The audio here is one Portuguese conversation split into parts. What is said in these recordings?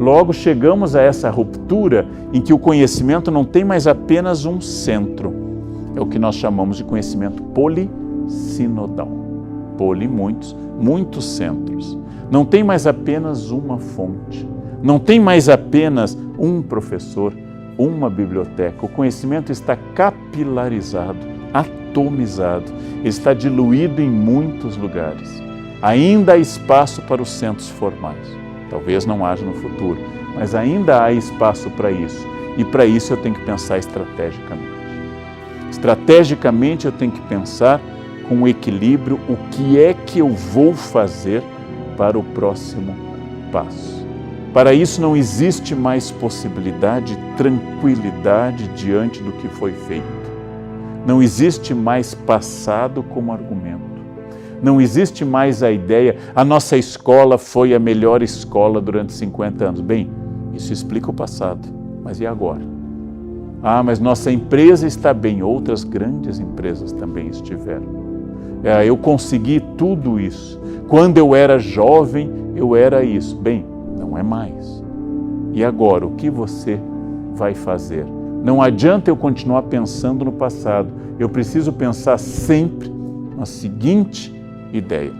Logo, chegamos a essa ruptura em que o conhecimento não tem mais apenas um centro. É o que nós chamamos de conhecimento polissinodal. Poli, muitos centros. Não tem mais apenas uma fonte. Não tem mais apenas um professor, uma biblioteca. O conhecimento está capilarizado, atomizado. Ele está diluído em muitos lugares. Ainda há espaço para os centros formais. Talvez não haja no futuro, mas ainda há espaço para isso. E para isso eu tenho que pensar estrategicamente. Estrategicamente eu tenho que pensar com equilíbrio o que é que eu vou fazer para o próximo passo. Para isso não existe mais possibilidade de tranquilidade diante do que foi feito. Não existe mais passado como argumento. Não existe mais a ideia, a nossa escola foi a melhor escola durante 50 anos. Bem, isso explica o passado, mas e agora? Ah, mas nossa empresa está bem, outras grandes empresas também estiveram. Eu consegui tudo isso. Quando eu era jovem, eu era isso. Bem, não é mais. E agora, o que você vai fazer? Não adianta eu continuar pensando no passado. Eu preciso pensar sempre na seguinte ideia.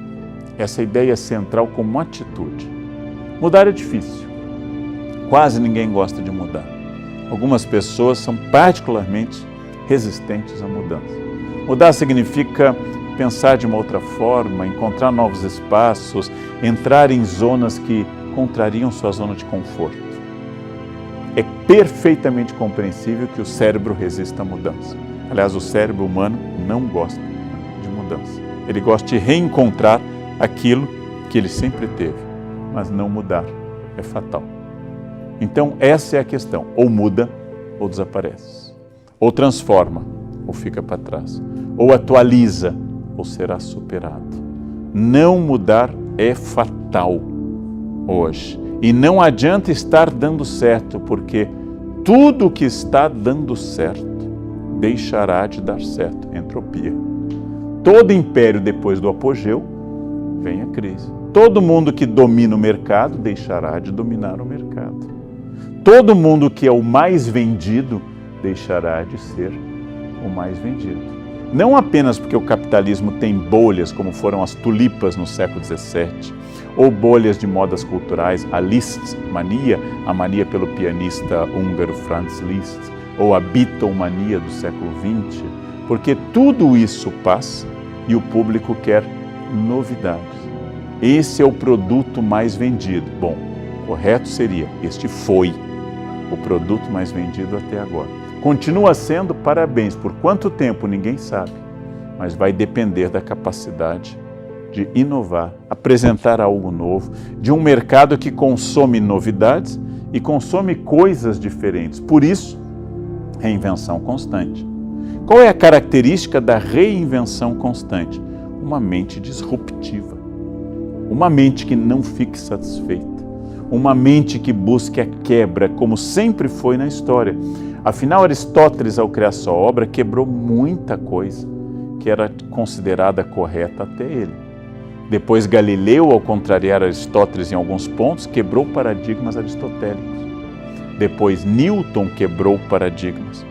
Essa ideia é central como atitude. Mudar é difícil. Quase ninguém gosta de mudar. Algumas pessoas são particularmente resistentes à mudança. Mudar significa pensar de uma outra forma, encontrar novos espaços, entrar em zonas que contrariam sua zona de conforto. É perfeitamente compreensível que o cérebro resista à mudança. Aliás, o cérebro humano não gosta de mudança. Ele gosta de reencontrar aquilo que ele sempre teve, mas não mudar é fatal. Então, essa é a questão. Ou muda, ou desaparece. Ou transforma, ou fica para trás. Ou atualiza, ou será superado. Não mudar é fatal hoje. E não adianta estar dando certo, porque tudo que está dando certo deixará de dar certo. Entropia. Todo império depois do apogeu, vem a crise. Todo mundo que domina o mercado deixará de dominar o mercado. Todo mundo que é o mais vendido deixará de ser o mais vendido. Não apenas porque o capitalismo tem bolhas, como foram as tulipas no século XVII, ou bolhas de modas culturais, a Liszt-mania, a mania pelo pianista húngaro Franz Liszt, ou a Beatle-mania do século XX, porque tudo isso passa e o público quer novidades. Esse é o produto mais vendido. Bom, correto seria, este foi o produto mais vendido até agora. Continua sendo, parabéns, por quanto tempo ninguém sabe, mas vai depender da capacidade de inovar, apresentar algo novo, de um mercado que consome novidades e consome coisas diferentes. Por isso, reinvenção constante. Qual é a característica da reinvenção constante? Uma mente disruptiva, uma mente que não fique satisfeita, uma mente que busque a quebra, como sempre foi na história. Afinal, Aristóteles, ao criar sua obra, quebrou muita coisa que era considerada correta até ele. Depois, Galileu, ao contrariar Aristóteles em alguns pontos, quebrou paradigmas aristotélicos. Depois, Newton quebrou paradigmas.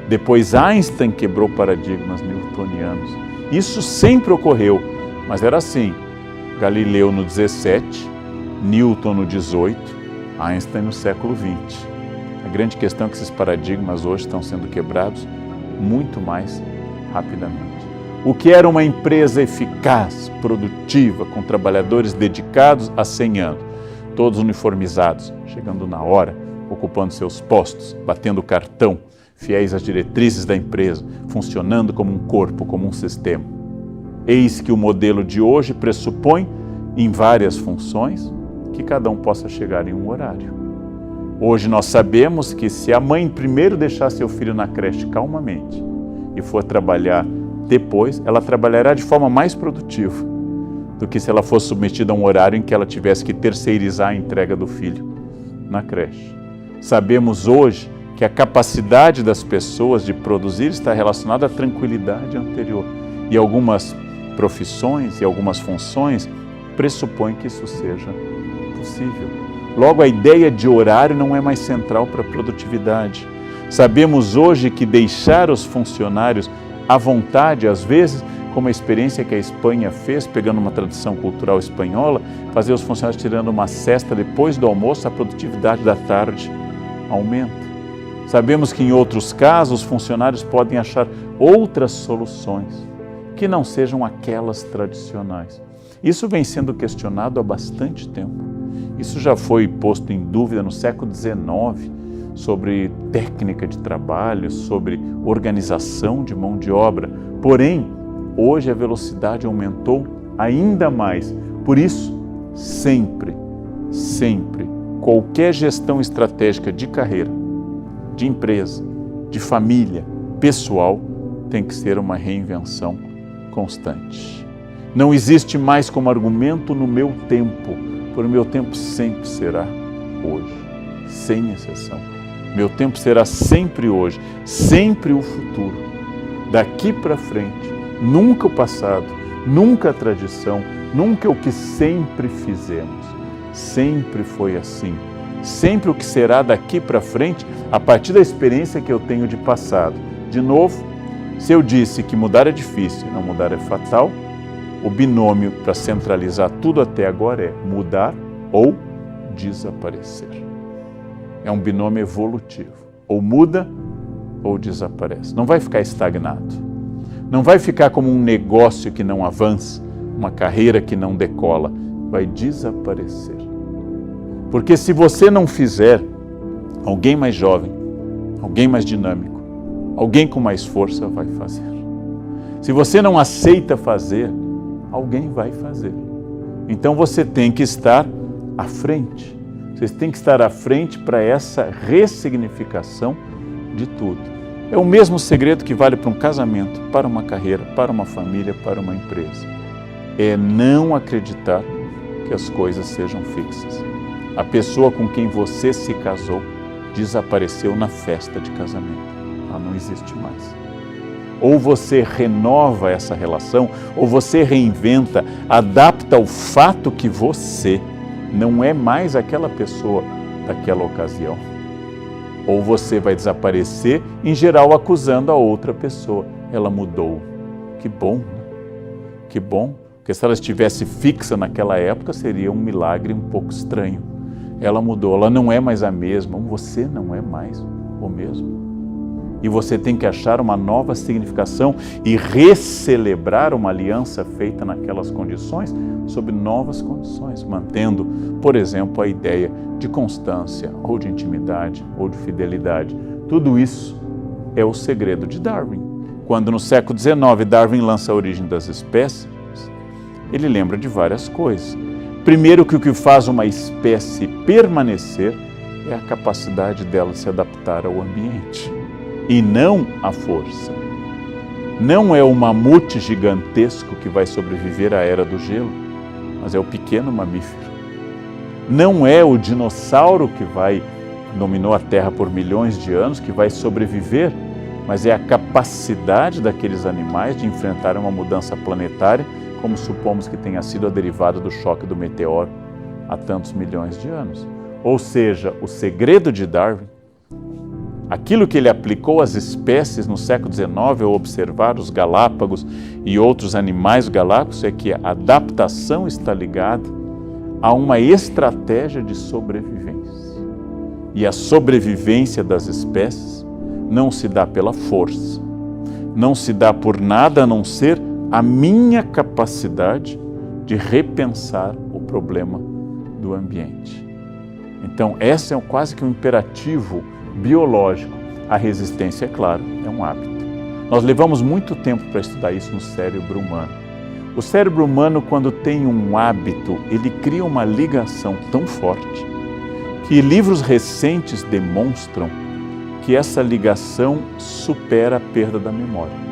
Depois, Einstein quebrou paradigmas newtonianos. Isso sempre ocorreu, mas era assim. Galileu no 17, Newton no 18, Einstein no século 20. A grande questão é que esses paradigmas hoje estão sendo quebrados muito mais rapidamente. O que era uma empresa eficaz, produtiva, com trabalhadores dedicados há 100 anos, todos uniformizados, chegando na hora, ocupando seus postos, batendo cartão, fiéis às diretrizes da empresa, funcionando como um corpo, como um sistema. Eis que o modelo de hoje pressupõe, em várias funções, que cada um possa chegar em um horário. Hoje nós sabemos que se a mãe primeiro deixar seu filho na creche calmamente e for trabalhar depois, ela trabalhará de forma mais produtiva do que se ela fosse submetida a um horário em que ela tivesse que terceirizar a entrega do filho na creche. Sabemos hoje que a capacidade das pessoas de produzir está relacionada à tranquilidade anterior. E algumas profissões e algumas funções pressupõem que isso seja possível. Logo, a ideia de horário não é mais central para a produtividade. Sabemos hoje que deixar os funcionários à vontade, às vezes, como a experiência que a Espanha fez, pegando uma tradição cultural espanhola, fazer os funcionários tirando uma siesta depois do almoço, a produtividade da tarde aumenta. Sabemos que em outros casos, os funcionários podem achar outras soluções que não sejam aquelas tradicionais. Isso vem sendo questionado há bastante tempo. Isso já foi posto em dúvida no século XIX, sobre técnica de trabalho, sobre organização de mão de obra. Porém, hoje a velocidade aumentou ainda mais. Por isso, sempre, qualquer gestão estratégica de carreira, de empresa, de família, pessoal, tem que ser uma reinvenção constante. Não existe mais como argumento no meu tempo, porque o meu tempo sempre será hoje, sem exceção. Meu tempo será sempre hoje, sempre o futuro. Daqui para frente, nunca o passado, nunca a tradição, nunca o que sempre fizemos. Sempre foi assim. Sempre o que será daqui para frente, a partir da experiência que eu tenho de passado. De novo, se eu disse que mudar é difícil, não mudar é fatal, o binômio para centralizar tudo até agora é mudar ou desaparecer. É um binômio evolutivo. Ou muda ou desaparece. Não vai ficar estagnado. Não vai ficar como um negócio que não avança, uma carreira que não decola. Vai desaparecer. Porque se você não fizer, alguém mais jovem, alguém mais dinâmico, alguém com mais força vai fazer. Se você não aceita fazer, alguém vai fazer. Então você tem que estar à frente. Você tem que estar à frente para essa ressignificação de tudo. É o mesmo segredo que vale para um casamento, para uma carreira, para uma família, para uma empresa. É não acreditar que as coisas sejam fixas. A pessoa com quem você se casou desapareceu na festa de casamento. Ela não existe mais. Ou você renova essa relação, ou você reinventa, adapta o fato que você não é mais aquela pessoa daquela ocasião. Ou você vai desaparecer, em geral acusando a outra pessoa. Ela mudou. Que bom, né? Que bom. Porque se ela estivesse fixa naquela época, seria um milagre um pouco estranho. Ela mudou, ela não é mais a mesma, você não é mais o mesmo. E você tem que achar uma nova significação e recelebrar uma aliança feita naquelas condições, sob novas condições, mantendo, por exemplo, a ideia de constância, ou de intimidade, ou de fidelidade. Tudo isso é o segredo de Darwin. Quando no século XIX Darwin lança A Origem das Espécies, ele lembra de várias coisas. Primeiro, que o que faz uma espécie permanecer é a capacidade dela se adaptar ao ambiente. E não a força. Não é o mamute gigantesco que vai sobreviver à era do gelo, mas é o pequeno mamífero. Não é o dinossauro que dominou a Terra por milhões de anos, que vai sobreviver, mas é a capacidade daqueles animais de enfrentar uma mudança planetária, como supomos que tenha sido a derivada do choque do meteoro há tantos milhões de anos. Ou seja, o segredo de Darwin, aquilo que ele aplicou às espécies no século XIX ao observar os Galápagos e outros animais galápagos, é que a adaptação está ligada a uma estratégia de sobrevivência. E a sobrevivência das espécies não se dá pela força, não se dá por nada a não ser a minha capacidade de repensar o problema do ambiente. Então, esse é quase que um imperativo biológico. A resistência, é claro, é um hábito. Nós levamos muito tempo para estudar isso no cérebro humano. O cérebro humano, quando tem um hábito, ele cria uma ligação tão forte que livros recentes demonstram que essa ligação supera a perda da memória.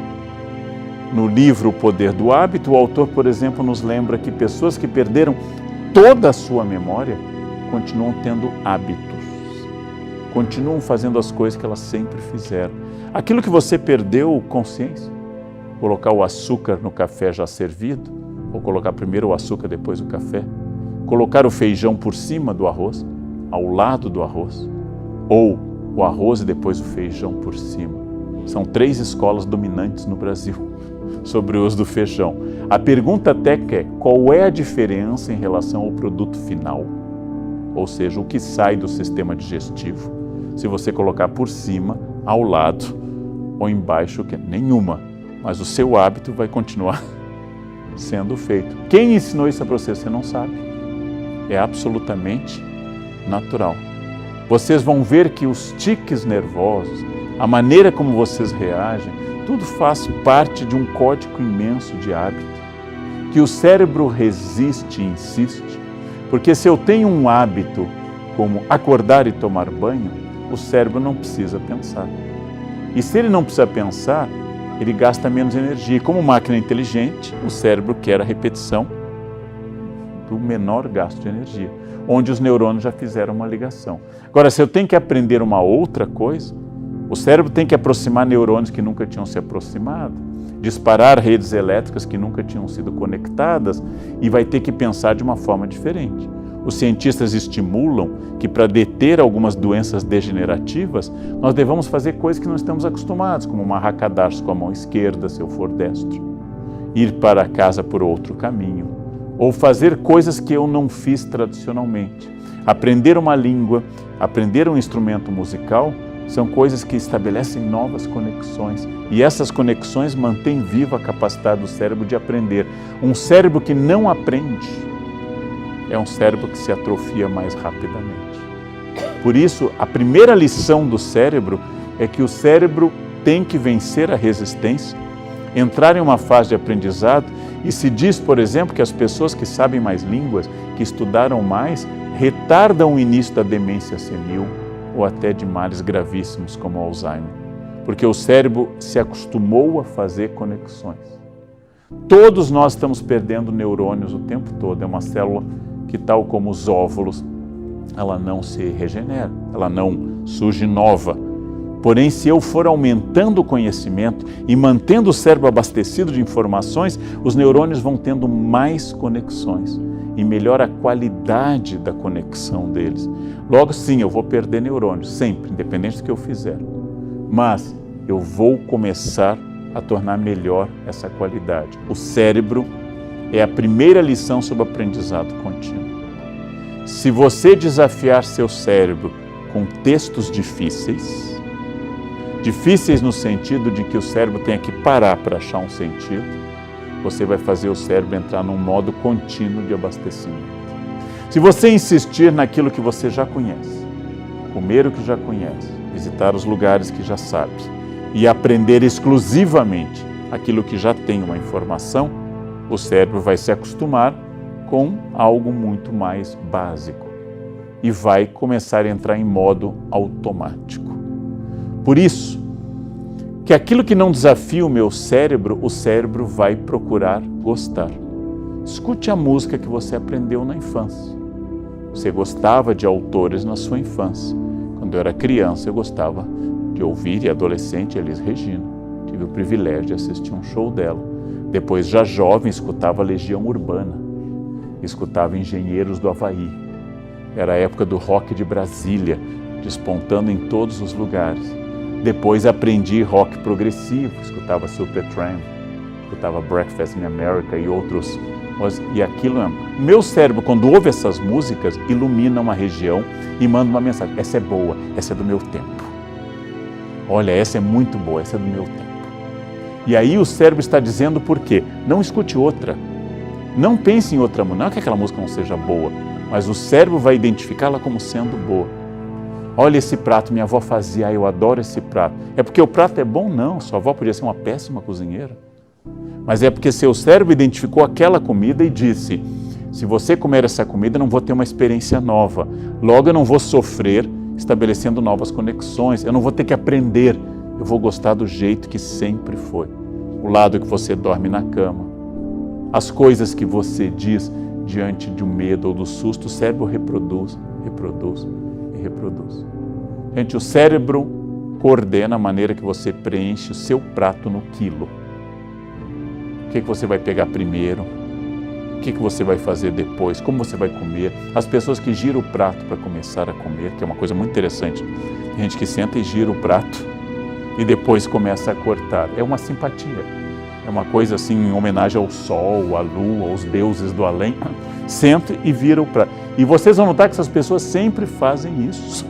No livro O Poder do Hábito, o autor, por exemplo, nos lembra que pessoas que perderam toda a sua memória continuam tendo hábitos, continuam fazendo as coisas que elas sempre fizeram. Aquilo que você perdeu, consciência, colocar o açúcar no café já servido, ou colocar primeiro o açúcar, depois o café, colocar o feijão por cima do arroz, ao lado do arroz, ou o arroz e depois o feijão por cima. São 3 escolas dominantes no Brasil sobre o uso do feijão. A pergunta técnica é: qual é a diferença em relação ao produto final? Ou seja, o que sai do sistema digestivo, se você colocar por cima, ao lado ou embaixo, que nenhuma, mas o seu hábito vai continuar sendo feito. Quem ensinou isso para você? Você não sabe. É absolutamente natural. Vocês vão ver que os tiques nervosos, a maneira como vocês reagem, tudo faz parte de um código imenso de hábito, que o cérebro resiste e insiste, porque se eu tenho um hábito como acordar e tomar banho, o cérebro não precisa pensar. E se ele não precisa pensar, ele gasta menos energia. E como máquina inteligente, o cérebro quer a repetição do menor gasto de energia, onde os neurônios já fizeram uma ligação. Agora, se eu tenho que aprender uma outra coisa, o cérebro tem que aproximar neurônios que nunca tinham se aproximado, disparar redes elétricas que nunca tinham sido conectadas e vai ter que pensar de uma forma diferente. Os cientistas estimulam que para deter algumas doenças degenerativas, nós devamos fazer coisas que não estamos acostumados, como amarrar cadarço com a mão esquerda, se eu for destro, ir para casa por outro caminho, ou fazer coisas que eu não fiz tradicionalmente. Aprender uma língua, aprender um instrumento musical, são coisas que estabelecem novas conexões. E essas conexões mantêm viva a capacidade do cérebro de aprender. Um cérebro que não aprende é um cérebro que se atrofia mais rapidamente. Por isso, a primeira lição do cérebro é que o cérebro tem que vencer a resistência, entrar em uma fase de aprendizado, e se diz, por exemplo, que as pessoas que sabem mais línguas, que estudaram mais, retardam o início da demência senil ou até de males gravíssimos como o Alzheimer, porque o cérebro se acostumou a fazer conexões. Todos nós estamos perdendo neurônios o tempo todo. É uma célula que, tal como os óvulos, ela não se regenera, ela não surge nova. Porém, se eu for aumentando o conhecimento e mantendo o cérebro abastecido de informações, os neurônios vão tendo mais conexões e melhora a qualidade da conexão deles. Logo, sim, eu vou perder neurônios, sempre, independente do que eu fizer. Mas eu vou começar a tornar melhor essa qualidade. O cérebro é a primeira lição sobre aprendizado contínuo. Se você desafiar seu cérebro com textos difíceis no sentido de que o cérebro tenha que parar para achar um sentido, você vai fazer o cérebro entrar num modo contínuo de abastecimento. Se você insistir naquilo que você já conhece, comer o que já conhece, visitar os lugares que já sabe e aprender exclusivamente aquilo que já tem uma informação, o cérebro vai se acostumar com algo muito mais básico e vai começar a entrar em modo automático. Por isso, que aquilo que não desafia o meu cérebro, o cérebro vai procurar gostar. Escute a música que você aprendeu na infância. Você gostava de autores na sua infância. Quando eu era criança, eu gostava de ouvir, e adolescente, Elis Regina. Tive o privilégio de assistir um show dela. Depois, já jovem, escutava Legião Urbana. Escutava Engenheiros do Havaí. Era a época do rock de Brasília, despontando em todos os lugares. Depois aprendi rock progressivo, escutava Supertramp, escutava Breakfast in America e outros. E aquilo, meu cérebro, quando ouve essas músicas, ilumina uma região e manda uma mensagem. Essa é boa, essa é do meu tempo. Olha, essa é muito boa, essa é do meu tempo. E aí o cérebro está dizendo por quê? Não escute outra. Não pense em outra música. Não é que aquela música não seja boa, mas o cérebro vai identificá-la como sendo boa. Olha esse prato, minha avó fazia, eu adoro esse prato. É porque o prato é bom? Não, sua avó podia ser uma péssima cozinheira. Mas é porque seu cérebro identificou aquela comida e disse, se você comer essa comida, eu não vou ter uma experiência nova. Logo, eu não vou sofrer estabelecendo novas conexões. Eu não vou ter que aprender. Eu vou gostar do jeito que sempre foi. O lado que você dorme na cama. As coisas que você diz diante de um medo ou do susto, o cérebro reproduz. Gente, o cérebro coordena a maneira que você preenche o seu prato no quilo. O que você vai pegar primeiro? que você vai fazer depois, como você vai comer, as pessoas que giram o prato para começar a comer, que é uma coisa muito interessante. Tem gente que senta e gira o prato e depois começa a cortar. É uma simpatia, é uma coisa assim em homenagem ao sol, à lua, aos deuses do além. Senta e vira o prato. E vocês vão notar que essas pessoas sempre fazem isso.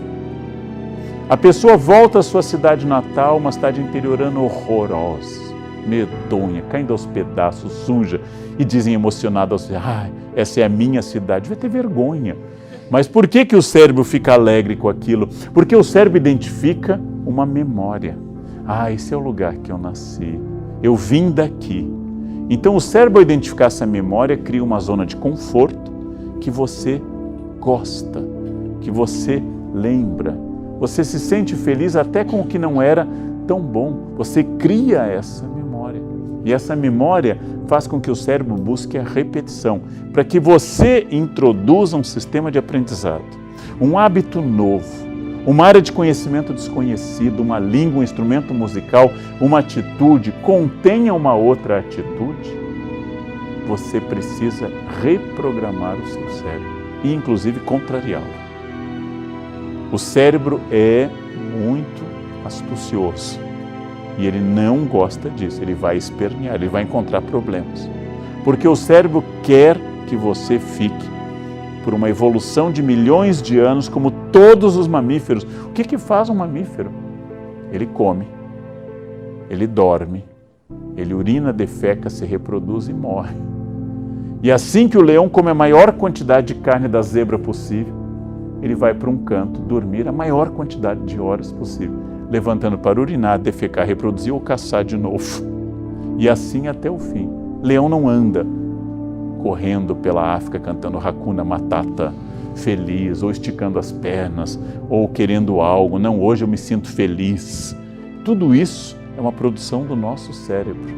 A pessoa volta à sua cidade natal, uma cidade interiorana horrorosa, medonha, caindo aos pedaços, suja, e dizem emocionados, essa é a minha cidade. Vai ter vergonha. Mas por que o cérebro fica alegre com aquilo? Porque o cérebro identifica uma memória. Esse é o lugar que eu nasci, eu vim daqui. Então o cérebro, ao identificar essa memória, cria uma zona de conforto que você gosta, que você lembra. Você se sente feliz até com o que não era tão bom. Você cria essa memória. E essa memória faz com que o cérebro busque a repetição, para que você introduza um sistema de aprendizado, um hábito novo, uma área de conhecimento desconhecido, uma língua, um instrumento musical, uma atitude, contenha uma outra atitude. Você precisa reprogramar o seu cérebro e, inclusive, contrariá-lo. O cérebro é muito astucioso e ele não gosta disso, ele vai espernear, ele vai encontrar problemas. Porque o cérebro quer que você fique por uma evolução de milhões de anos como todos os mamíferos. O que faz um mamífero? Ele come, ele dorme, ele urina, defeca, se reproduz e morre. E assim que o leão come a maior quantidade de carne da zebra possível, ele vai para um canto dormir a maior quantidade de horas possível, levantando para urinar, defecar, reproduzir ou caçar de novo. E assim até o fim. Leão não anda correndo pela África cantando Hakuna Matata, feliz, ou esticando as pernas, ou querendo algo. Não, hoje eu me sinto feliz. Tudo isso é uma produção do nosso cérebro.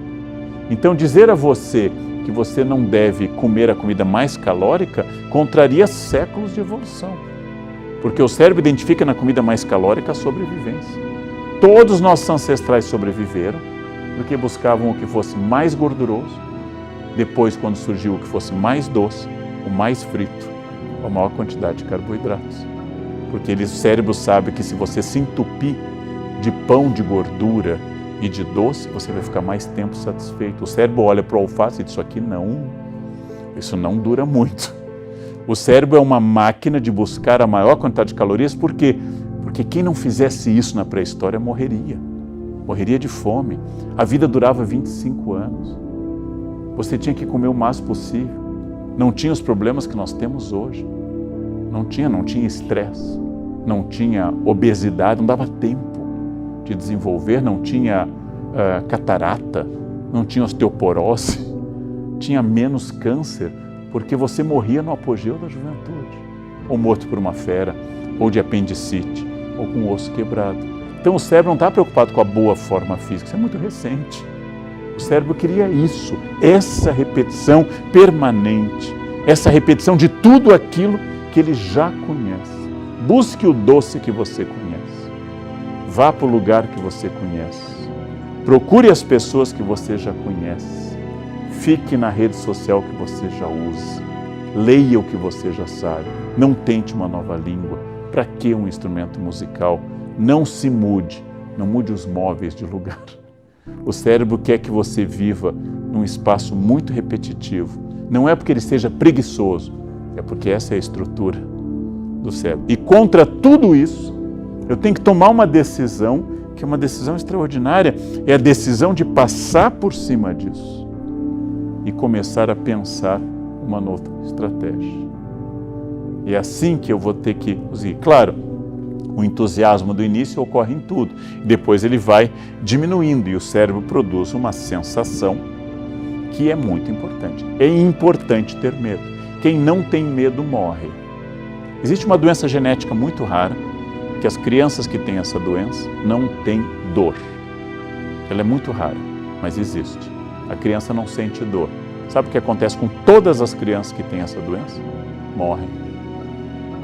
Então dizer a você que você não deve comer a comida mais calórica contraria séculos de evolução. Porque o cérebro identifica na comida mais calórica a sobrevivência. Todos os nossos ancestrais sobreviveram porque buscavam o que fosse mais gorduroso, depois, quando surgiu o que fosse mais doce, o mais frito, a maior quantidade de carboidratos. Porque o cérebro sabe que se você se entupir de pão, de gordura e de doce, você vai ficar mais tempo satisfeito. O cérebro olha para o alface e diz, isso não dura muito. O cérebro é uma máquina de buscar a maior quantidade de calorias, por quê? Porque quem não fizesse isso na pré-história morreria de fome. A vida durava 25 anos. Você tinha que comer o máximo possível. Não tinha os problemas que nós temos hoje. Não tinha estresse, não tinha obesidade, não dava tempo de desenvolver, não tinha catarata, não tinha osteoporose, tinha menos câncer, porque você morria no apogeu da juventude, ou morto por uma fera, ou de apendicite, ou com o osso quebrado. Então o cérebro não está preocupado com a boa forma física, isso é muito recente. O cérebro queria isso, essa repetição permanente, essa repetição de tudo aquilo que ele já conhece. Busque o doce que você conhece, vá para o lugar que você conhece, procure as pessoas que você já conhece. Fique na rede social que você já usa. Leia o que você já sabe. Não tente uma nova língua. Para que um instrumento musical? Não se mude. Não mude os móveis de lugar. O cérebro quer que você viva num espaço muito repetitivo. Não é porque ele seja preguiçoso. É porque essa é a estrutura do cérebro. E contra tudo isso, eu tenho que tomar uma decisão, que é uma decisão extraordinária. É a decisão de passar por cima disso e começar a pensar uma nova estratégia. E é assim que eu vou ter que usar. Claro, o entusiasmo do início ocorre em tudo. Depois ele vai diminuindo e o cérebro produz uma sensação que é muito importante. É importante ter medo. Quem não tem medo morre. Existe uma doença genética muito rara, que as crianças que têm essa doença não têm dor. Ela é muito rara, mas existe. A criança não sente dor. Sabe o que acontece com todas as crianças que têm essa doença? Morrem.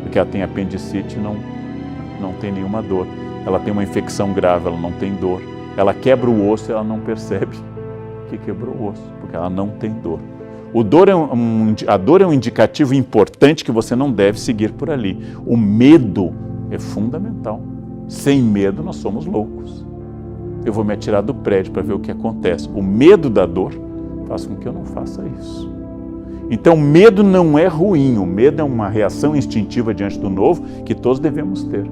Porque ela tem apendicite e não tem nenhuma dor. Ela tem uma infecção grave, ela não tem dor. Ela quebra o osso e ela não percebe que quebrou o osso, porque ela não tem dor. A dor é um indicativo importante que você não deve seguir por ali. O medo é fundamental. Sem medo nós somos loucos. Eu vou me atirar do prédio para ver o que acontece. O medo da dor faz com que eu não faça isso. Então, medo não é ruim. O medo é uma reação instintiva diante do novo que todos devemos ter.